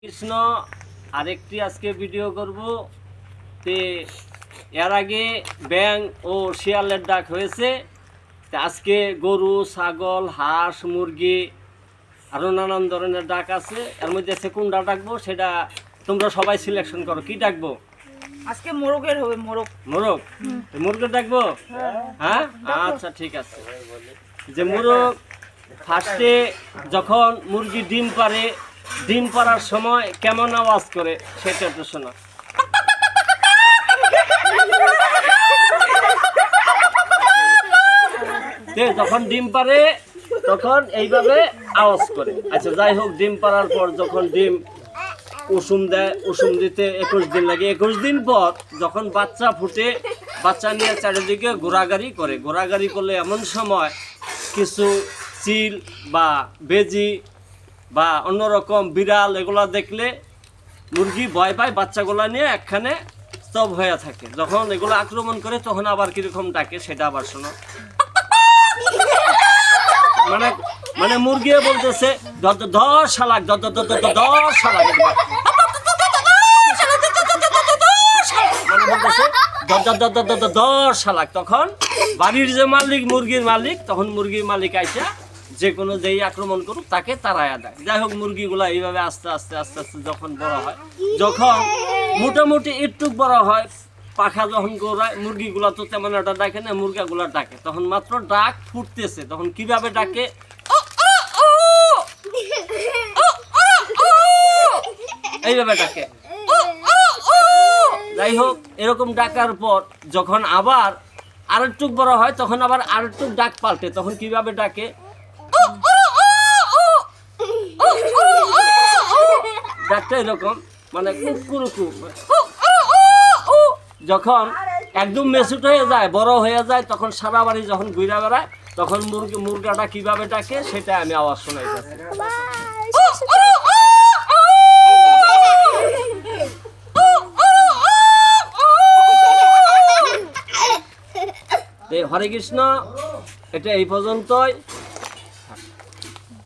কৃষ্ণ আরেকটি আজকে ভিডিও করব। তে এর আগে ব্যাং ও শিয়ালের ডাক হয়েছে। তা আজকে গরু, ছাগল, হাঁস, মুরগি আরও নানান ধরনের ডাক আছে। এর মধ্যে আছে কোনটা ডাকবো সেটা তোমরা সবাই সিলেকশন করো। কি ডাকবো? আজকে মোরগের হবে। মোরগ মোরগ। মুরগের ডাকবো? হ্যাঁ, আচ্ছা ঠিক আছে। যে মোরগ ফার্স্টে যখন মুরগি ডিম পারে, ডিম পাড়ার সময় কেমন আওয়াজ করে সেটা একটু শোনো। যখন ডিম পারে তখন এইভাবে আওয়াজ করে। আচ্ছা যাই হোক, ডিম পাড়ার পর যখন ডিম কুসুম দেয়, কুসুম দিতে 21 দিন লাগে। 21 দিন পর যখন বাচ্চা ফুটে, বাচ্চা নিয়ে চারিদিকে ঘোরাঘুরি করে। ঘোরাঘুরি করলে এমন সময় কিছু চিল বা বেজি বা অন্যরকম বিড়াল এগুলা দেখলে মুরগি ভয় পায়, বাচ্চাগুলা নিয়ে একখানে স্তব হয়ে থাকে। যখন এগুলো আক্রমণ করে তখন আবার কিরকম ডাকে সেটা আবার শোনো। মানে মানে মুরগি বলতেছে ধর শালাক, ধর শালাক, মানে বলতেছে ধর শালাক। তখন বাড়ির যে মালিক, মুরগির মালিক, তখন মুরগির মালিক আইসা যে কোনো যেই আক্রমণ করুক তাকে তাড়ায়া দেয়। যাই হোক, মুরগিগুলা এইভাবে আস্তে আস্তে যখন বড় হয়, যখন মোটামুটি একটু বড় হয়, পাখা যখন গোড়ায়, মুরগিগুলা তো তেমন একটা ডাকে না, মুরগাগুলা ডাকে। তখন মাত্র ডাক ফুটতেছে, তখন কিভাবে ডাকে? এইভাবে ডাকে। যাই হোক, এরকম ডাকার পর যখন আবার আরেকটু বড় হয়, তখন আবার আরেকটু ডাক পাল্টে। তখন কিভাবে ডাকে? ডাকটা এরকম, মানে কুকুরুকু। যখন একদম মেচুট হয়ে যায়, বড় হয়ে যায়, তখন সারা বাড়ি যখন ঘুরে বেড়ায়, তখন মুরগাটা কিভাবে ডাকে সেটা আমি আওয়াজ শোনাই যাচ্ছি। হরে কৃষ্ণ, এটা এই পর্যন্তই।